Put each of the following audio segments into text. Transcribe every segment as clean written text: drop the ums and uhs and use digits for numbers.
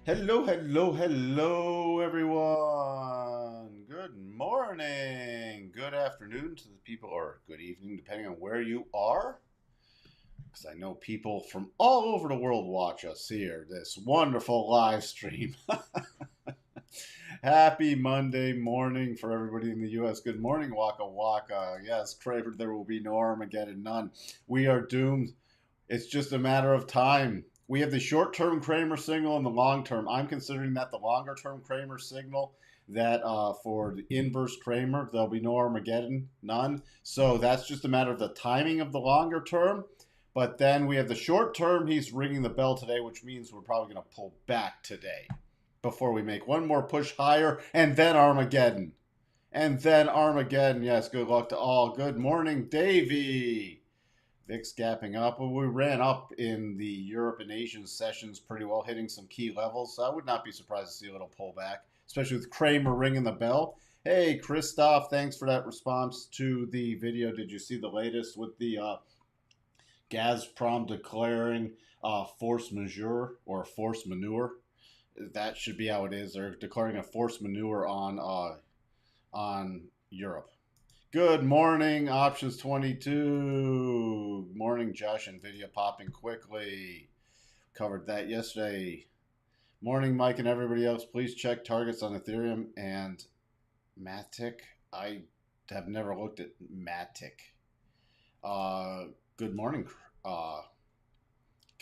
Hello, hello, hello, everyone. Good morning, good afternoon to the people, or good evening, depending on where you are. Because I know people from all over the world watch us here, this wonderful live stream. Happy Monday morning for everybody in the U.S. Good morning, Waka Waka. Yes, Craver, there will be no Armageddon, none. We are doomed. It's just a matter of time. We have the short-term Kramer signal and the long-term. I'm considering that the longer-term Kramer signal. That for the inverse Kramer, there'll be no Armageddon, none. So that's just a matter of the timing of the longer term. But then we have the short term. He's ringing the bell today, which means we're probably going to pull back today before we make one more push higher, and then Armageddon. And then Armageddon. Yes, good luck to all. Good morning, Davey. VIX gapping up. Well, we ran up in the Europe and Asian sessions pretty well, hitting some key levels. So I would not be surprised to see a little pullback, especially with Kramer ringing the bell. Hey, Christoph, thanks for that response to the video. Did you see the latest with the Gazprom declaring force majeure or force manure? That should be how it is. They're declaring a force manure on Europe. Good morning, Options 22. Morning, Josh. NVIDIA popping quickly. Covered that yesterday. Morning, Mike and everybody else. Please check targets on Ethereum and Matic. I have never looked at Matic. Good morning,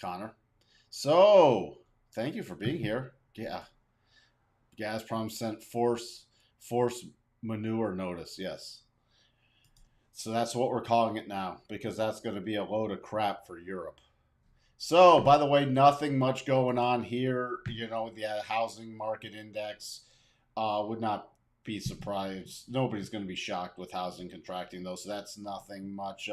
Connor. So, thank you for being here. Yeah. Gazprom sent force manure notice. Yes. So that's what we're calling it now, because that's going to be a load of crap for Europe. So, by the way, nothing much going on here. You know, the housing market index would not be surprised. Nobody's going to be shocked with housing contracting, though. So that's nothing much.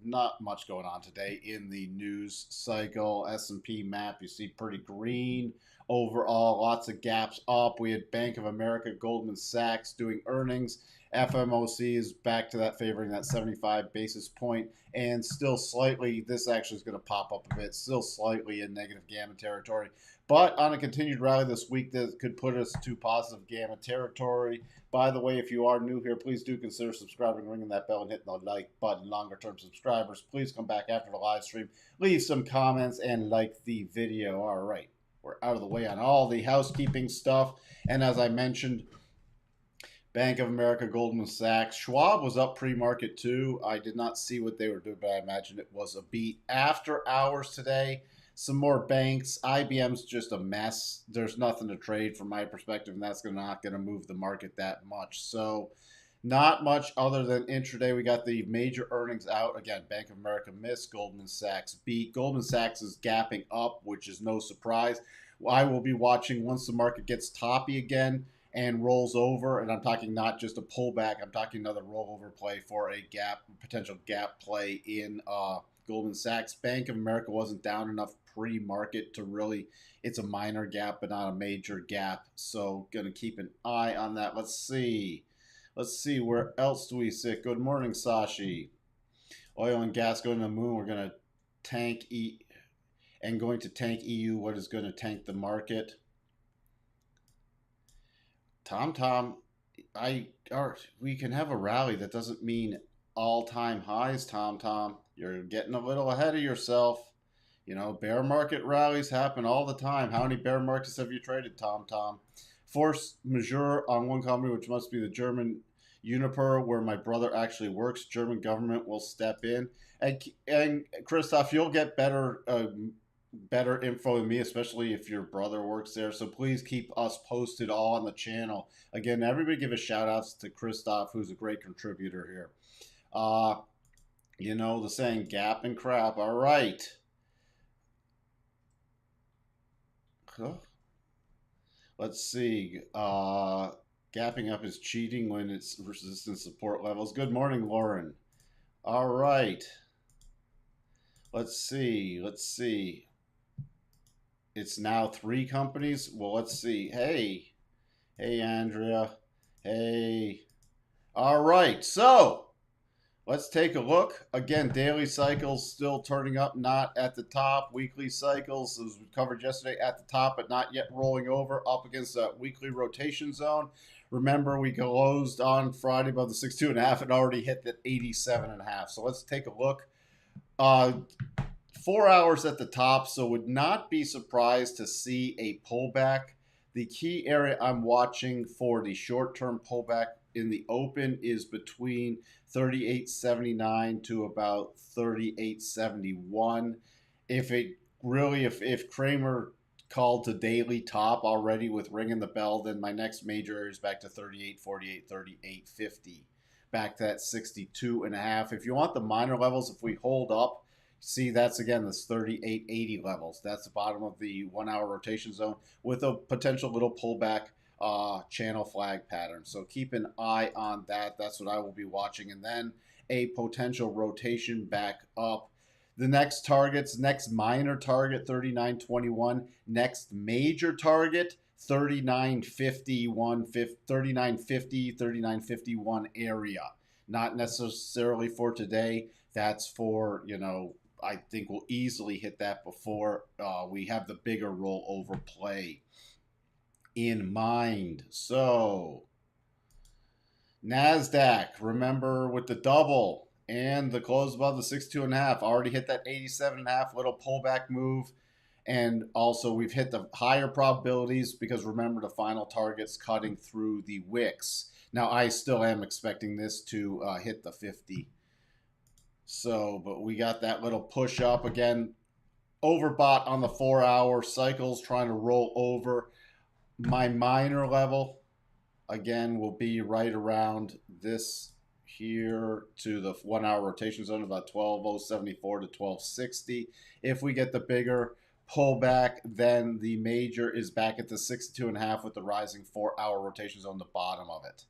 Not much going on today in the news cycle. S&P map, you see, pretty green overall. Lots of gaps up. We had Bank of America, Goldman Sachs doing earnings. FMOC is back to that favoring that 75 basis point, and still slightly, this actually is going to pop up a bit, still slightly in negative gamma territory. But on a continued rally this week, that could put us to positive gamma territory. By the way, if you are new here, please do consider subscribing, ringing that bell, and hitting the like button. Longer term subscribers, please come back after the live stream, leave some comments, and like the video. All right, we're out of the way on all the housekeeping stuff. And as I mentioned, Bank of America, Goldman Sachs. Schwab was up pre-market too. I did not see what they were doing, but I imagine it was a beat. After hours today, some more banks. IBM's just a mess. There's nothing to trade from my perspective, and that's not going to move the market that much. So not much other than intraday. We got the major earnings out. Again, Bank of America missed, Goldman Sachs beat. Goldman Sachs is gapping up, which is no surprise. I will be watching once the market gets toppy again and rolls over, and I'm talking not just a pullback, I'm talking another rollover play for a potential gap play in Goldman Sachs. Bank of America wasn't down enough pre-market to really, it's a minor gap but not a major gap, so gonna keep an eye on that. Let's see where else do we sit. Good morning, Sashi. Oil and gas going to the moon. We're gonna tank going to tank EU. What is going to tank the market? Tom, we can have a rally. That doesn't mean all-time highs, Tom. You're getting a little ahead of yourself. You know, bear market rallies happen all the time. How many bear markets have you traded, Tom? Force majeure on one company, which must be the German Uniper, where my brother actually works. German government will step in. And Christoph, you'll get better info than me, especially if your brother works there. So please keep us posted all on the channel. Again, everybody give a shout outs to Christoph, who's a great contributor here. You know the saying, gap and crap. All right. Let's see. Gapping up is cheating when it's resistance support levels. Good morning, Lauren. All right. Let's see. It's now 3 companies. Well, let's see. Hey, Andrea. Hey. All right. So Let's take a look. Again, daily cycles still turning up, not at the top. Weekly cycles, as we covered yesterday, at the top, but not yet rolling over up against that weekly rotation zone. Remember, we closed on Friday above the 62.5 and already hit that 87.5. So let's take a look. 4 hours at the top, so would not be surprised to see a pullback. The key area I'm watching for the short-term pullback in the open is between 38.79 to about 38.71. If Kramer called to daily top already with ringing the bell, then my next major area is back to 38.48, 38.50, back to that 62.5. If you want the minor levels, if we hold up, see, that's again this 38.80 levels. That's the bottom of the 1 hour rotation zone with a potential little pullback channel flag pattern. So keep an eye on that. That's what I will be watching. And then a potential rotation back up. The next targets, next minor target 39.21, next major target 39.51, 39.50, 39.51 area. Not necessarily for today. That's for, I think we'll easily hit that before we have the bigger rollover play in mind. So, NASDAQ, remember with the double and the close above the 62.5, already hit that 87.5, little pullback move. And also we've hit the higher probabilities because remember the final target's cutting through the wicks. Now I still am expecting this to hit the 50. So, but we got that little push up again, overbought on the 4 hour cycles, trying to roll over. My minor level, again, will be right around this here to the 1 hour rotation zone, about 12.074 to 12.60. If we get the bigger pullback, then the major is back at the 62.5 with the rising 4 hour rotation zone, the bottom of it.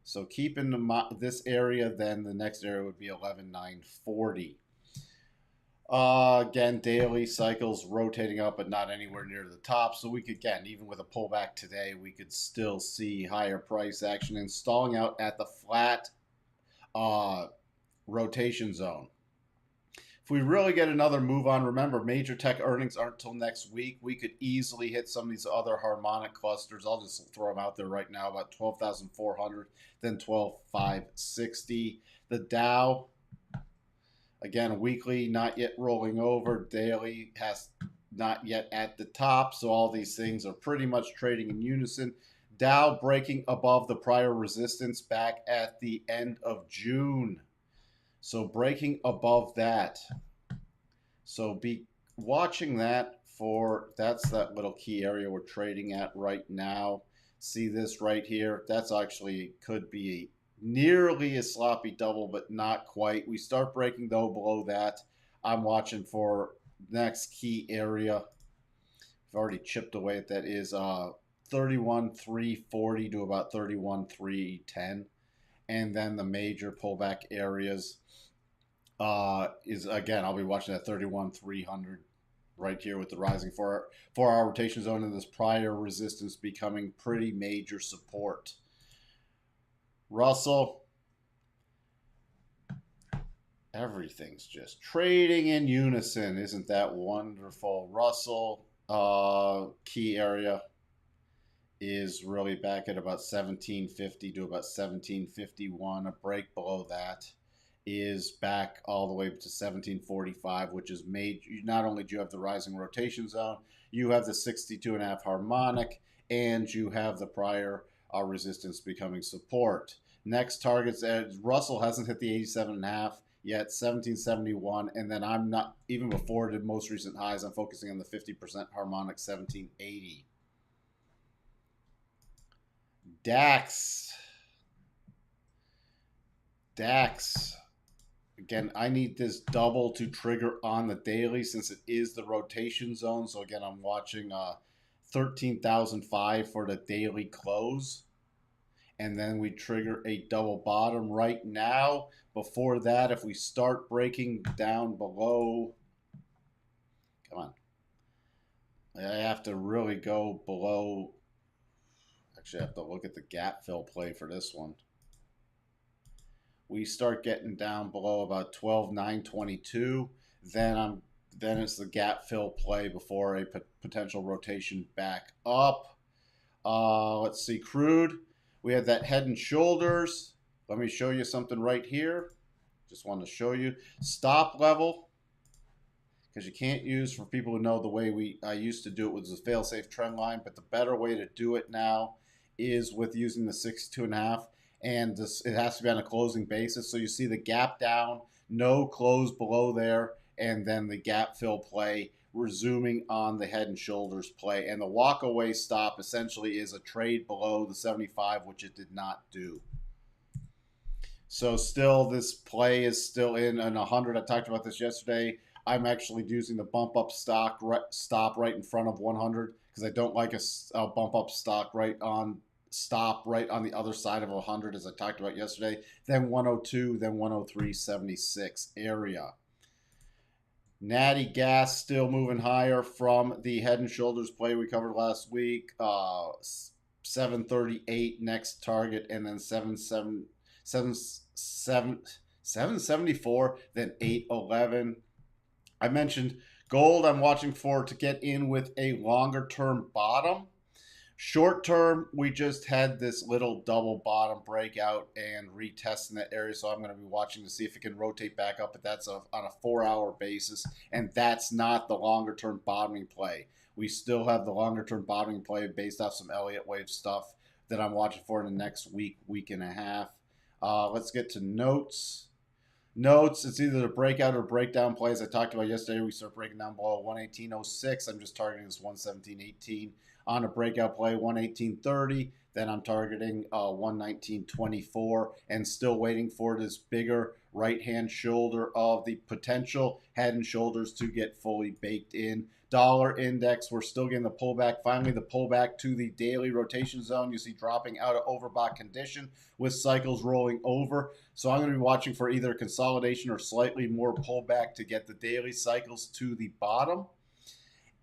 So keep in this area, then the next area would be 11.940. Again, daily cycles rotating up, but not anywhere near the top. So we could, again, even with a pullback today, we could still see higher price action and stalling out at the flat rotation zone. If we really get another move on, remember, major tech earnings aren't until next week. We could easily hit some of these other harmonic clusters. I'll just throw them out there right now, about 12,400, then 12,560. The Dow, again, weekly, not yet rolling over. Daily has not yet at the top. So all these things are pretty much trading in unison. Dow breaking above the prior resistance back at the end of June. So breaking above that. So be watching that for, that's that little key area we're trading at right now. See this right here? That's actually could be nearly a sloppy double, but not quite. We start breaking though below that. I'm watching for next key area. I've already chipped away at that is 31.340 to about 31.310. And then the major pullback areas is, again, I'll be watching that 31.300 right here with the rising 4 hour rotation zone and this prior resistance becoming pretty major support. Russell, everything's just trading in unison. Isn't that wonderful? Russell, key area is really back at about 1750 to about 1751. A break below that is back all the way to 1745, which is made. Not only do you have the rising rotation zone, you have the 62.5 harmonic, and you have the prior resistance becoming support. Next targets, Russell hasn't hit the 87.5 yet, 1771, and then I'm not, even before the most recent highs, I'm focusing on the 50% harmonic 1780. DAX. Again, I need this double to trigger on the daily since it is the rotation zone. So again, I'm watching 13,005 for the daily close. And then we trigger a double bottom right now. Before that, if we start breaking down below, come on. I have to really go below. Actually, I have to look at the gap fill play for this one. we start getting down below about 12,922, then it's the gap fill play before a potential rotation back up. Let's see, crude. We have that head and shoulders. Let me show you something right here. Just want to show you stop level, because you can't use, for people who know, the way I used to do it was a fail-safe trend line, but the better way to do it now is with using the 62.5, and it has to be on a closing basis. So you see the gap down, no close below there, and then the gap fill play resuming on the head and shoulders play. And the walk away stop essentially is a trade below the 75, which it did not do. So still, this play is still in an 100. I talked about this yesterday. I'm actually using the bump up stop right in front of 100, because I don't like a bump up stop right on the other side of 100, as I talked about yesterday. Then 102, then 103.76 area. Natty gas still moving higher from the head and shoulders play we covered last week. 738 next target, and then 774, then 811. I mentioned gold I'm watching for to get in with a longer term bottom. Short term, we just had this little double bottom breakout and retesting that area, so I'm going to be watching to see if it can rotate back up, but that's on a 4-hour basis, and that's not the longer term bottoming play. We still have the longer term bottoming play based off some Elliott wave stuff that I'm watching for in the next week and a half. Let's get to notes. Notes, it's either the breakout or breakdown plays I talked about yesterday. We start breaking down below 118.06. I'm just targeting this 117.18 on a breakout play, 118.30. Then I'm targeting 119.24 and still waiting for this bigger right-hand shoulder of the potential head and shoulders to get fully baked in. Dollar index, we're still getting the pullback. Finally, the pullback to the daily rotation zone. You see dropping out of overbought condition with cycles rolling over. So I'm going to be watching for either consolidation or slightly more pullback to get the daily cycles to the bottom.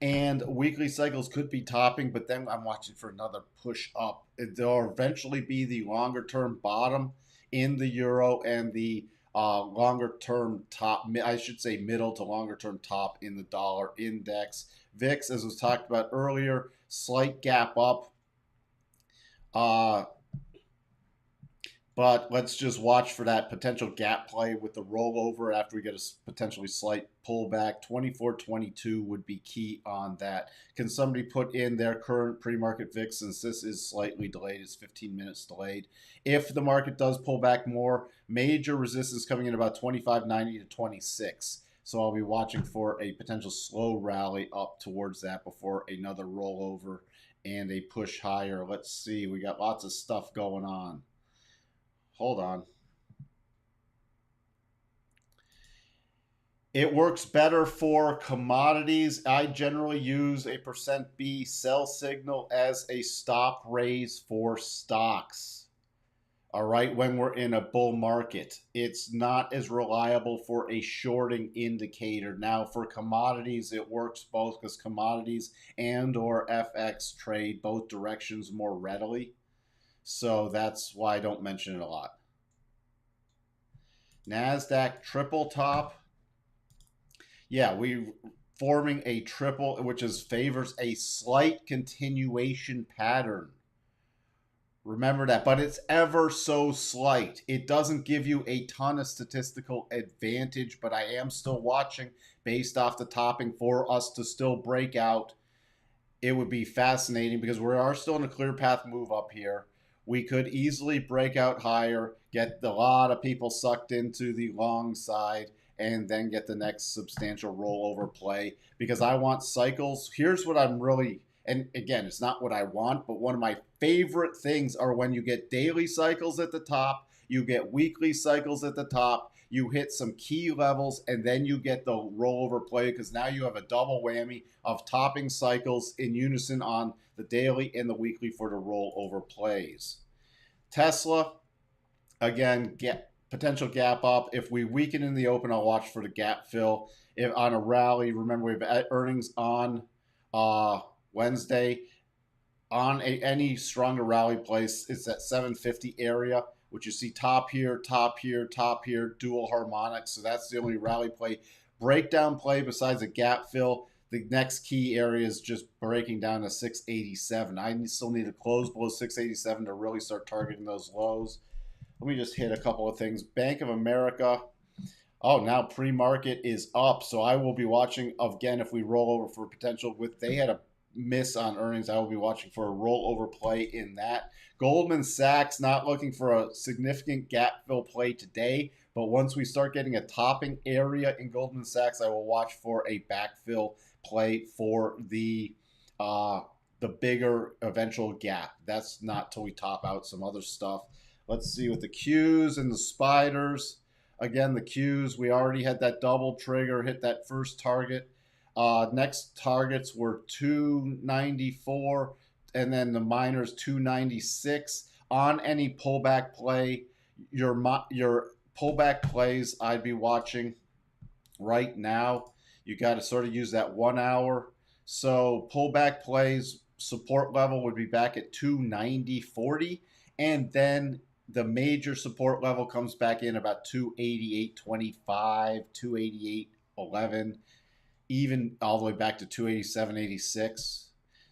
And weekly cycles could be topping, but then I'm watching for another push up. There'll eventually be the longer term bottom in the euro and the longer term top, I should say middle to longer term top in the dollar index. VIX, as was talked about earlier, slight gap up. But let's just watch for that potential gap play with the rollover after we get a potentially slight pullback. 24.22 would be key on that. Can somebody put in their current pre-market VIX, since this is slightly delayed, it's 15 minutes delayed. If the market does pull back more, major resistance coming in about 25.90 to 26. So I'll be watching for a potential slow rally up towards that before another rollover and a push higher. Let's see, we got lots of stuff going on. Hold on. It works better for commodities. I generally use a %B sell signal as a stop raise for stocks. All right, when we're in a bull market, it's not as reliable for a shorting indicator. Now, for commodities, it works both, because commodities and or FX trade both directions more readily. So that's why I don't mention it a lot. NASDAQ triple top. Yeah, we forming a triple, which favors a slight continuation pattern. Remember that, but it's ever so slight. It doesn't give you a ton of statistical advantage, but I am still watching based off the topping for us to still break out. It would be fascinating, because we are still in a clear path move up here. We could easily break out higher, get a lot of people sucked into the long side, and then get the next substantial rollover play, because I want cycles. Here's what I'm really, and again, it's not what I want, but one of my favorite things are when you get daily cycles at the top, you get weekly cycles at the top, you hit some key levels, and then you get the rollover play, because now you have a double whammy of topping cycles in unison on the daily and the weekly for the rollover plays. Tesla, again, potential gap up. If we weaken in the open, I'll watch for the gap fill. If on a rally, remember we have earnings on Wednesday. On any stronger rally place, it's at 750 area. which you see top here, top here, top here, dual harmonics. So that's the only rally play. Breakdown play besides a gap fill. The next key area is just breaking down to 687. I still need to close below 687 to really start targeting those lows. Let me just hit a couple of things. Bank of America. Oh, now pre-market is up. So I will be watching again if we roll over for potential with they had a miss on earnings. I will be watching for a rollover play in that. Goldman Sachs not looking for a significant gap fill play today, but once we start getting a topping area in Goldman Sachs, I will watch for a backfill play for the bigger eventual gap. That's not till we top out some other stuff. Let's see with the Qs and the spiders. Again, the Qs, we already had that double trigger, hit that first target. Next targets were 294, and then the miners 296. On any pullback play, your pullback plays I'd be watching right now. You got to sort of use that 1 hour. So pullback plays support level would be back at 290.40, and then the major support level comes back in about 288.25, 288.11, even all the way back to 287.86.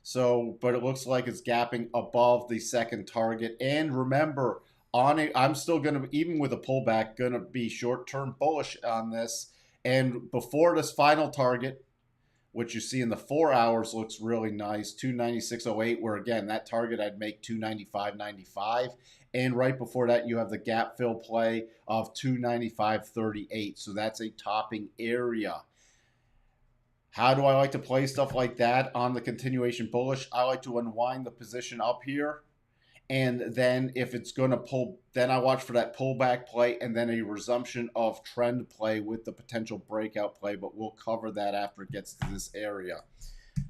So, but it looks like it's gapping above the second target. And remember, on it, I'm still going to, even with a pullback, going to be short-term bullish on this. And before this final target, which you see in the 4 hours looks really nice, 296.08, where again, that target I'd make 295.95. And right before that, you have the gap fill play of 295.38. So that's a topping area. How do I like to play stuff like that on the continuation bullish? I like to unwind the position up here. And then if it's going to pull, then I watch for that pullback play and then a resumption of trend play with the potential breakout play. But we'll cover that after it gets to this area.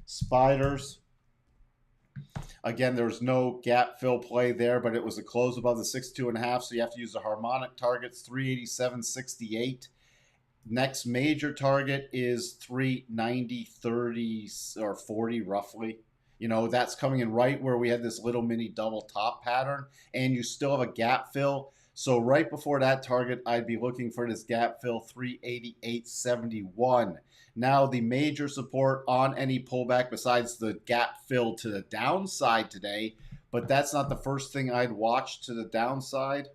Spiders. Again, there's no gap fill play there, but it was a close above the 62.5. So you have to use the harmonic targets, 387.68. Next major target is 390.30 or 40 roughly. You know, that's coming in right where we had this little mini double top pattern, and you still have a gap fill. So right before that target, I'd be looking for this gap fill 388.71. Now the major support on any pullback besides the gap fill to the downside today, but that's not the first thing I'd watch to the downside.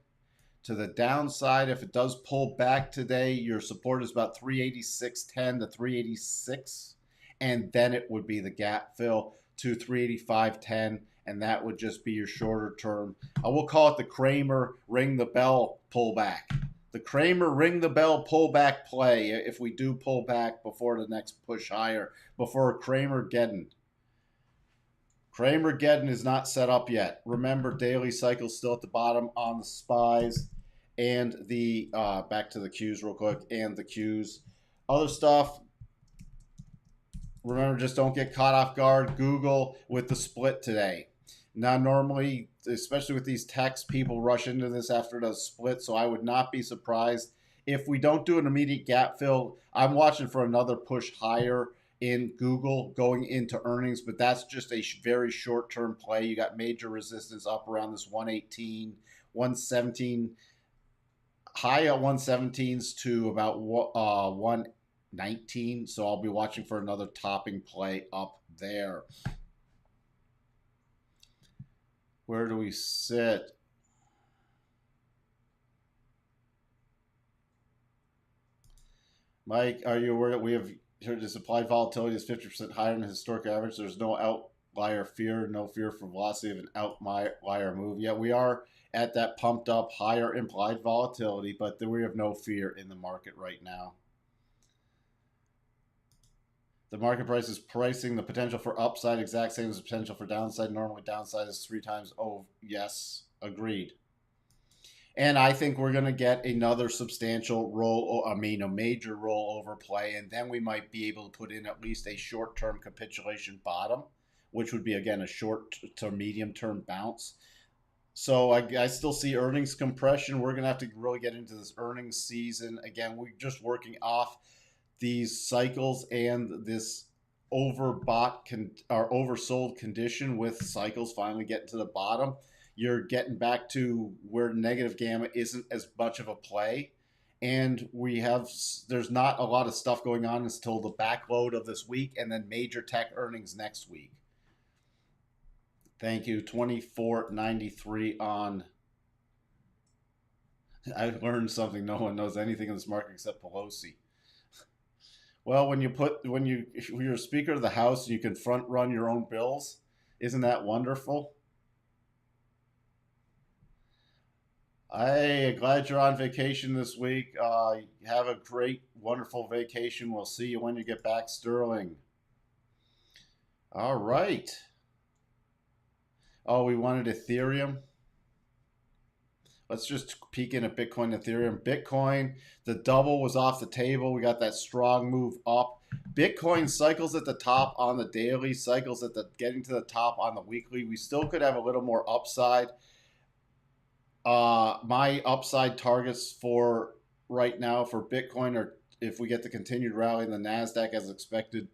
To the downside, if it does pull back today, your support is about 386.10 to 386, and then it would be the gap fill to 385.10, and that would just be your shorter term. I will call it the Kramer ring the bell pullback. The Kramer ring the bell pullback play if we do pull back before the next push higher, before Kramer-geddon. Kramer-geddon is not set up yet. Remember, daily cycle still at the bottom on the SPYs and the, back to the Qs real quick, and the Qs. Other stuff, remember, just don't get caught off guard. Google with the split today. Now, normally, especially with these techs, people rush into this after the split, so I would not be surprised if we don't do an immediate gap fill. I'm watching for another push higher in Google going into earnings, but that's just a very short-term play. You got major resistance up around this 118, 117, high at 117s to about 119. So I'll be watching for another topping play up there. Where do we sit? Mike, are you aware that we have heard the implied volatility is 50% higher than the historic average? There's no outlier fear, no fear for velocity of an outlier move. Yeah, we are at that pumped up higher implied volatility, but we have no fear in the market right now. The market price is pricing the potential for upside exact same as the potential for downside. Normally downside is 3 times. Oh, yes, agreed. And I think we're going to get another substantial a major rollover play, and then we might be able to put in at least a short-term capitulation bottom, which would be, again, a short to medium-term bounce. So I still see earnings compression. We're going to have to really get into this earnings season. Again, we're just working off these cycles and this overbought or oversold condition with cycles finally getting to the bottom. you're getting back to where negative gamma isn't as much of a play. And there's not a lot of stuff going on until the backload of this week and then major tech earnings next week. Thank you. 24.93 on. I learned something. No one knows anything in this market except Pelosi. Well, when you're Speaker of the House and you can front run your own bills, isn't that wonderful? I'm glad you're on vacation this week. Have a great, wonderful vacation. We'll see you when you get back, Sterling. All right. Oh, we wanted Ethereum. Let's just peek in at Bitcoin, Ethereum. Bitcoin, the double was off the table. We got that strong move up. Bitcoin cycles at the top on the daily, cycles at the getting to the top on the weekly. We still could have a little more upside. My upside targets for right now for Bitcoin are, if we get the continued rally in the NASDAQ as expected,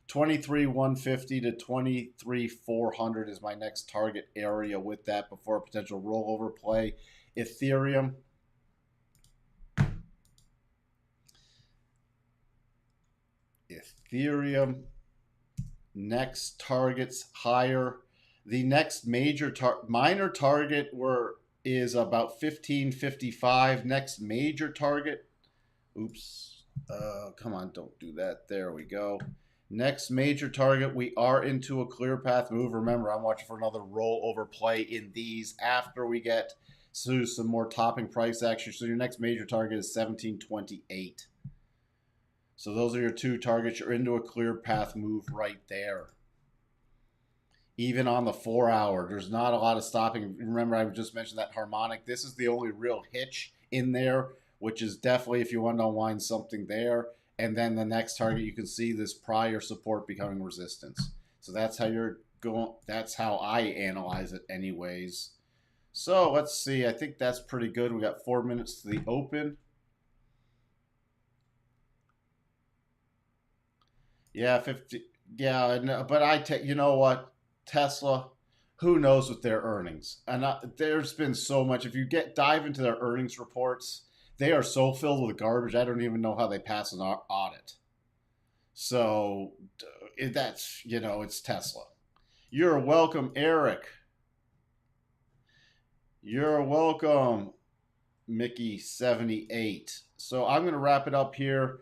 23,150 to 23,400 is my next target area with that before a potential rollover play. Ethereum. Next targets higher. The next major minor target is about 1555. Next major target. Oops. Come on, don't do that. There we go. Next major target, we are into a clear path move. Remember, I'm watching for another rollover play in these after we get to some more topping price action. So your next major target is 1728. So those are your two targets. You're into a clear path move right there. Even on the 4 hour, there's not a lot of stopping. Remember, I just mentioned that harmonic. This is the only real hitch in there, which is definitely if you want to unwind something there. And then the next target, you can see this prior support becoming resistance. So that's how you're going. That's how I analyze it anyways. So let's see. I think that's pretty good. We got 4 minutes to the open. Yeah, 50. Yeah, but you know what? Tesla, who knows with their earnings? And there's been so much. If you dive into their earnings reports, they are so filled with garbage. I don't even know how they pass an audit. So that's, it's Tesla. You're welcome, Eric. You're welcome, Mickey78. So I'm going to wrap it up here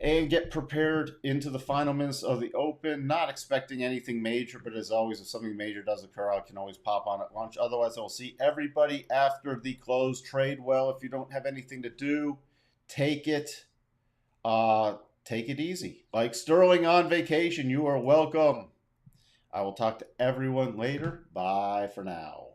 and get prepared into the final minutes of the open. Not expecting anything major, but as always, if something major does occur, I can always pop on at lunch. Otherwise, I'll see everybody after the close. Trade well. If you don't have anything to do, take it easy. Like Sterling on vacation, you are welcome. I will talk to everyone later. Bye for now.